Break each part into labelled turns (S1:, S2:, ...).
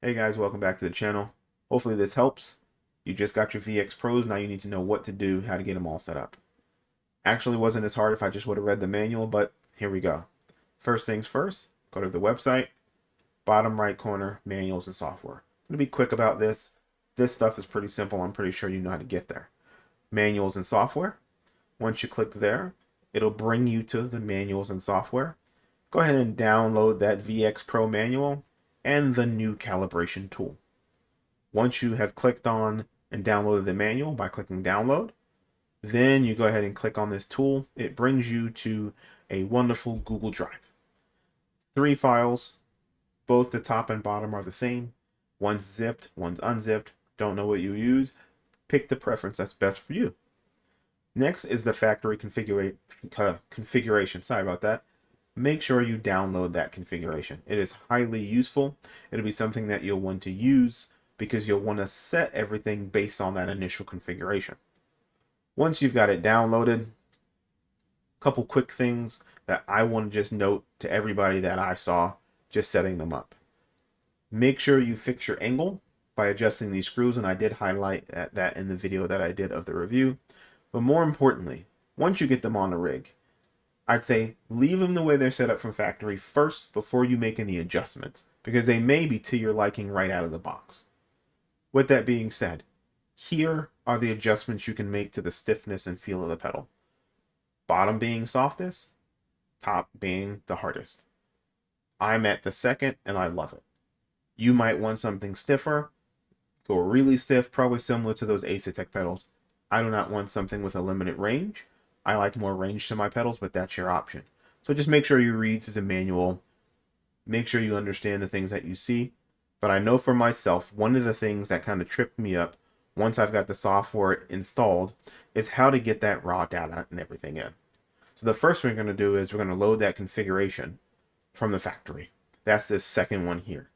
S1: Hey guys, welcome back to the channel. Hopefully this helps. You just got your VX Pros, now you need to know what to do, how to get them all set up. Actually wasn't as hard if I just would have read the manual, but here we go. First things first, go to the website, bottom right corner, manuals and software. I'm going to be quick about this. This stuff is pretty simple, I'm pretty sure you know how to get there. Manuals and software. Once you click there, it'll bring you to the manuals and software. Go ahead and download that VX Pro manual and the new calibration tool. Once you have clicked on and downloaded the manual by clicking download, then you go ahead and click on this tool. It brings you to a wonderful Google Drive. 3 files, both the top and bottom are the same. One's zipped, one's unzipped. Don't know what you use. Pick the preference that's best for you. Next is the factory configuration. Sorry about that. Make sure you download that configuration. It is highly useful. It'll be something that you'll want to use because you'll want to set everything based on that initial configuration. Once you've got it downloaded, a couple quick things that I want to just note to everybody that I saw just setting them up. Make sure you fix your angle by adjusting these screws, and I did highlight that in the video that I did of the review. But more importantly, once you get them on the rig, I'd say leave them the way they're set up from factory first before you make any adjustments, because they may be to your liking right out of the box. With that being said, here are the adjustments you can make to the stiffness and feel of the pedal. Bottom being softest, top being the hardest. I'm at the second and I love it. You might want something stiffer, go really stiff, probably similar to those Asetek pedals. I do not want something with a limited range. I like more range to my pedals, but that's your option. So just make sure you read through the manual. Make sure you understand the things that you see. But I know for myself, one of the things that kind of tripped me up once I've got the software installed is how to get that raw data and everything in. So the first thing we're going to do is we're going to load that configuration from the factory. That's this second one here.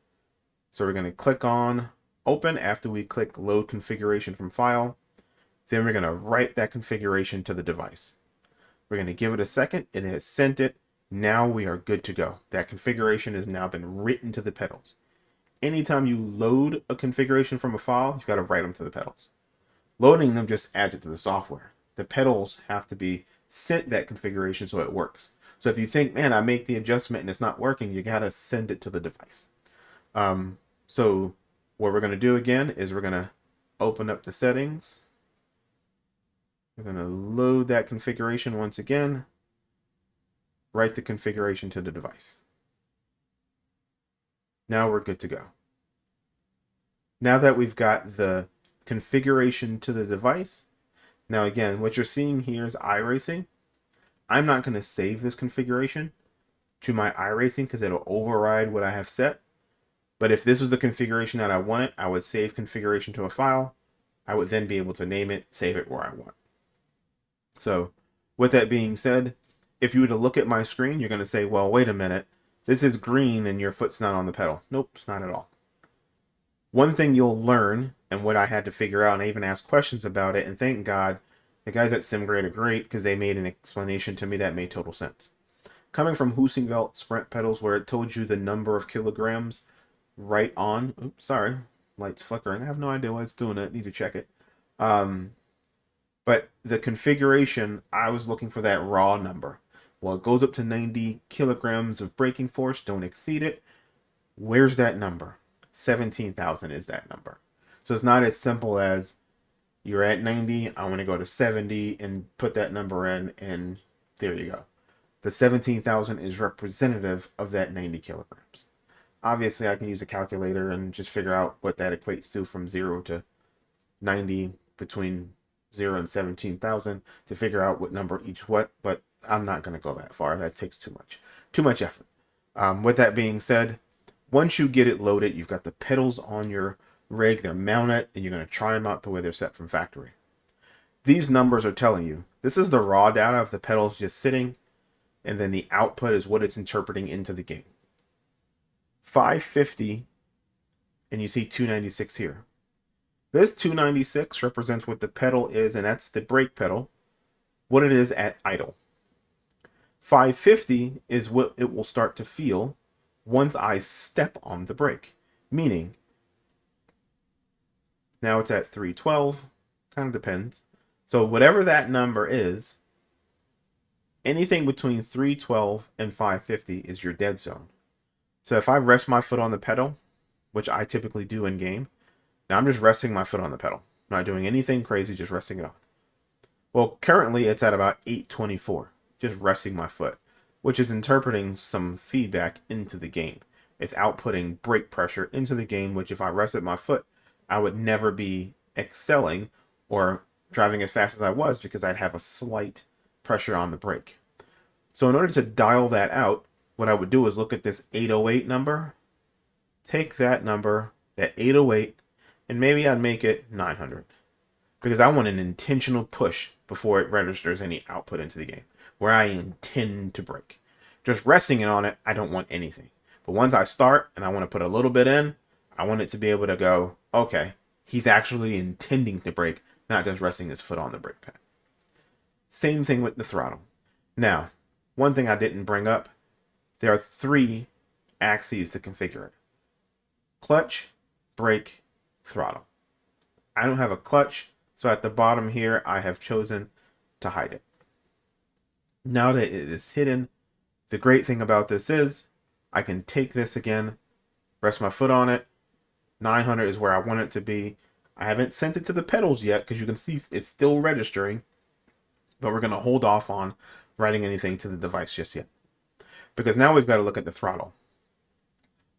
S1: So we're going to click on open after we click load configuration from file. Then we're going to write that configuration to the device. We're going to give it a second. It has sent it. Now we are good to go. That configuration has now been written to the pedals. Anytime you load a configuration from a file, you've got to write them to the pedals. Loading them just adds it to the software. The pedals have to be sent that configuration so it works. So if you think, man, I make the adjustment and it's not working, you got to send it to the device. So what we're going to do again is we're going to open up the settings. We're going to load that configuration once again. Write the configuration to the device. Now we're good to go. Now that we've got the configuration to the device, now again, what you're seeing here is iracing. I'm not going to save this configuration to my iracing because it'll override what I have set. But if this was the configuration that I wanted, I would save configuration to a file. I would then be able to name it, save it where I want. So with that being said, if you were to look at my screen, you're going to say, well, wait a minute. This is green and your foot's not on the pedal. Nope, it's not at all. One thing you'll learn, and what I had to figure out, and I even asked questions about it, and thank God, the guys at Simgrade are great because they made an explanation to me that made total sense. Coming from heusinkveld sprint pedals where it told you the number of kilograms right on, oops, sorry, light's flickering. I have no idea why it's doing it. Need to check it. But the configuration, I was looking for that raw number. Well, it goes up to 90 kilograms of braking force. Don't exceed it. Where's that number? 17,000 is that number. So it's not as simple as you're at 90, I want to go to 70 and put that number in, and there you go. The 17,000 is representative of that 90 kilograms. Obviously, I can use a calculator and just figure out what that equates to from 0 to 90, between 0 and 17,000 to figure out what number each what, but I'm not going to go that far. That takes too much effort. With that being said, once you get it loaded, you've got the pedals on your rig, they're mounted, and you're going to try them out the way they're set from factory. These numbers are telling you, this is the raw data of the pedals just sitting, and then the output is what it's interpreting into the game. 550, and you see 296 here. This 296 represents what the pedal is, and that's the brake pedal, what it is at idle. 550 is what it will start to feel once I step on the brake, meaning Now it's at 312. Kind of depends. So whatever that number is, anything between 312 and 550 is your dead zone. So if I rest my foot on the pedal, which I typically do in game, now I'm just resting my foot on the pedal. Not doing anything crazy, just resting it on. Well, currently it's at about 824, just resting my foot, which is interpreting some feedback into the game. It's outputting brake pressure into the game, which if I rested my foot, I would never be excelling or driving as fast as I was because I'd have a slight pressure on the brake. So in order to dial that out, what I would do is look at this 808 number, take that number, that 808, and maybe I'd make it 900. Because I want an intentional push before it registers any output into the game, where I intend to brake. Just resting it on it, I don't want anything. But once I start and I want to put a little bit in, I want it to be able to go, okay, he's actually intending to brake, not just resting his foot on the brake pad. Same thing with the throttle. Now, one thing I didn't bring up, there are 3 axes to configure it. Clutch, brake, throttle. I don't have a clutch, so at the bottom here, I have chosen to hide it. Now that it is hidden, the great thing about this is I can take this again, rest my foot on it. 900 is where I want it to be. I haven't sent it to the pedals yet because you can see it's still registering, but we're going to hold off on writing anything to the device just yet. Because now we've got to look at the throttle.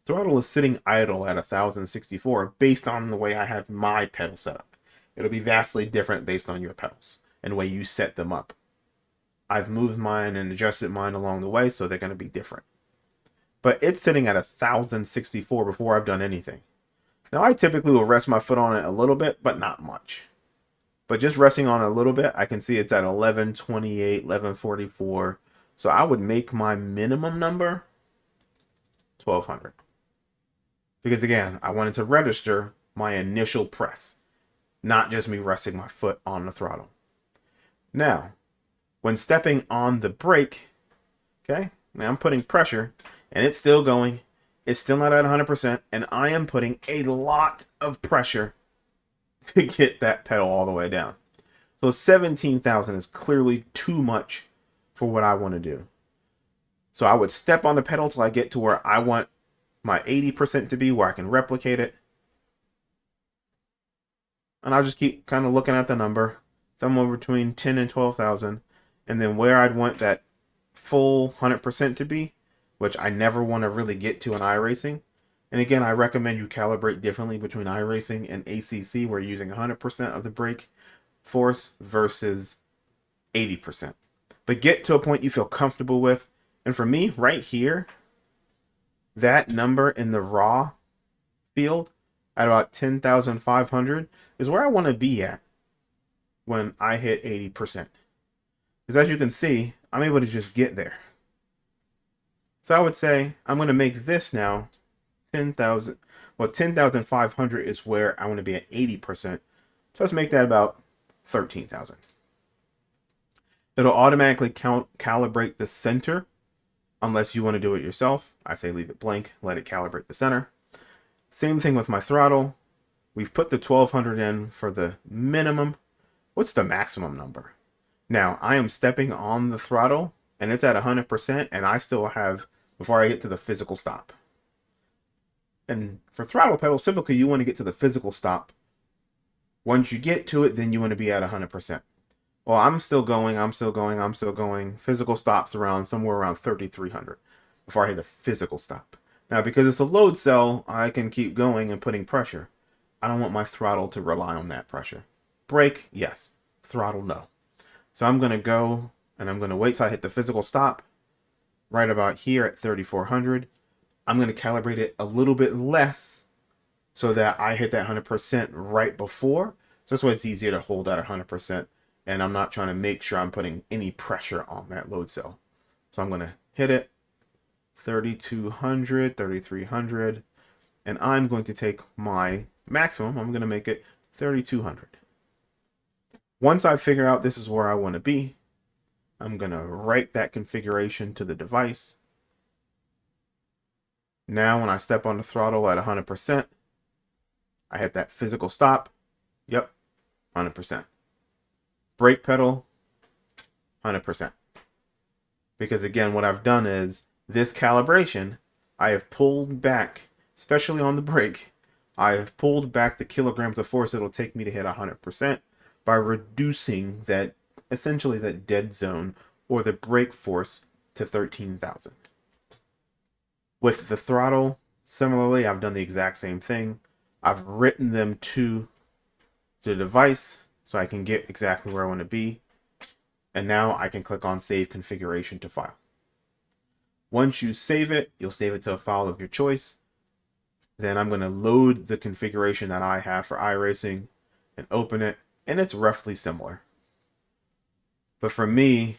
S1: Throttle is sitting idle at 1064 based on the way I have my pedal set up. It'll be vastly different based on your pedals and the way you set them up. I've moved mine and adjusted mine along the way, so they're going to be different. But it's sitting at 1064 before I've done anything. Now I typically will rest my foot on it a little bit, but not much. But just resting on it a little bit, I can see it's at 1128, 1144. So I would make my minimum number 1200. Because again, I wanted to register my initial press, not just me resting my foot on the throttle. Now, when stepping on the brake, okay, now I'm putting pressure and it's still going. It's still not at 100%, and I am putting a lot of pressure to get that pedal all the way down. So 17,000 is clearly too much for what I want to do. So I would step on the pedal till I get to where I want my 80% to be, where I can replicate it. And I'll just keep kind of looking at the number, somewhere between 10 and 12,000. And then where I'd want that full 100% to be, which I never want to really get to in iRacing. And again, I recommend you calibrate differently between iRacing and ACC, where you're using 100% of the brake force versus 80%. But get to a point you feel comfortable with. And for me, right here, that number in the raw field at about 10,500 is where I want to be at when I hit 80%. Because as you can see, I'm able to just get there. So I would say I'm going to make this now 10,000. Well, 10,500 is where I want to be at 80%. So let's make that about 13,000. It'll automatically calibrate the center unless you want to do it yourself. I say leave it blank, let it calibrate the center. Same thing with my throttle. We've put the 1200 in for the minimum. What's the maximum number? Now, I am stepping on the throttle and it's at 100%, and I still have, before I get to the physical stop. And for throttle pedals, typically you want to get to the physical stop. Once you get to it, then you want to be at 100%. Well, I'm still going. Physical stops around somewhere around 3,300 before I hit a physical stop. Now, because it's a load cell, I can keep going and putting pressure. I don't want my throttle to rely on that pressure. Brake, yes. Throttle, no. So I'm going to go and I'm going to wait till I hit the physical stop right about here at 3,400. I'm going to calibrate it a little bit less so that I hit that 100% right before. So this way it's easier to hold at 100%. And I'm not trying to make sure I'm putting any pressure on that load cell. So I'm going to hit it 3,200, 3,300. And I'm going to take my maximum. I'm going to make it 3,200. Once I figure out this is where I want to be, I'm going to write that configuration to the device. Now when I step on the throttle at 100%, I hit that physical stop. Yep, 100%. Brake pedal, 100%. Because again, what I've done is this calibration, I have pulled back, especially on the brake, I have pulled back the kilograms of force it'll take me to hit 100% by reducing that, essentially that dead zone or the brake force to 13,000. With the throttle, similarly, I've done the exact same thing. I've written them to the device so I can get exactly where I want to be. And now I can click on Save Configuration to File. Once you save it, you'll save it to a file of your choice. Then I'm going to load the configuration that I have for iRacing and open it. And it's roughly similar. But for me,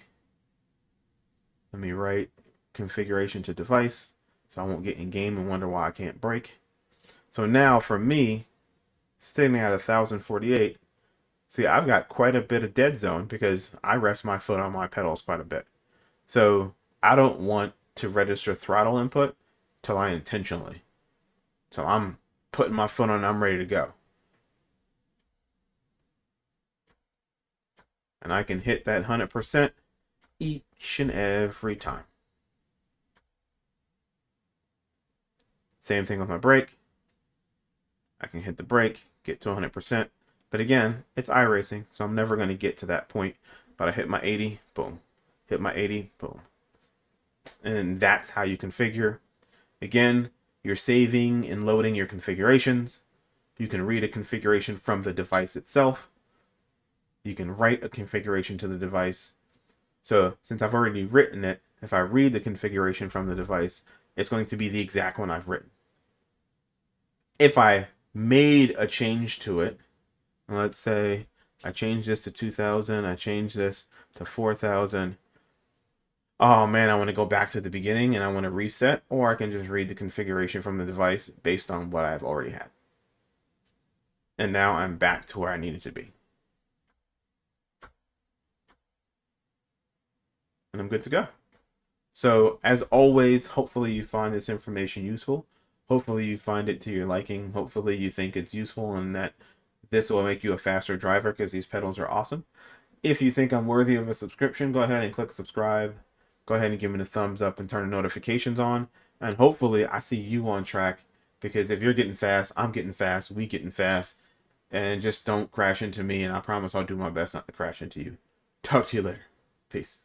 S1: let me write configuration to device so I won't get in game and wonder why I can't brake. So now for me, sitting at 1048, see, I've got quite a bit of dead zone because I rest my foot on my pedals quite a bit. So I don't want to register throttle input till I intentionally. So I'm putting my foot on, I'm ready to go. And I can hit that 100% each and every time. Same thing with my brake. I can hit the brake, get to 100%. But again, it's iRacing, so I'm never going to get to that point. But I hit my 80, boom. Hit my 80, boom. And that's how you configure. Again, you're saving and loading your configurations. You can read a configuration from the device itself. You can write a configuration to the device. So since I've already written it, if I read the configuration from the device, it's going to be the exact one I've written. If I made a change to it, let's say I changed this to 2000, I changed this to 4000. Oh man, I want to go back to the beginning and I want to reset, or I can just read the configuration from the device based on what I've already had. And now I'm back to where I needed to be. And I'm good to go. So as always, hopefully you find this information useful. Hopefully you find it to your liking. Hopefully you think it's useful and that this will make you a faster driver because these pedals are awesome. If you think I'm worthy of a subscription, go ahead and click subscribe. Go ahead and give me a thumbs up and turn the notifications on. And hopefully I see you on track, because if you're getting fast, I'm getting fast, we getting fast. And just don't crash into me, and I promise I'll do my best not to crash into you. Talk to you later. Peace.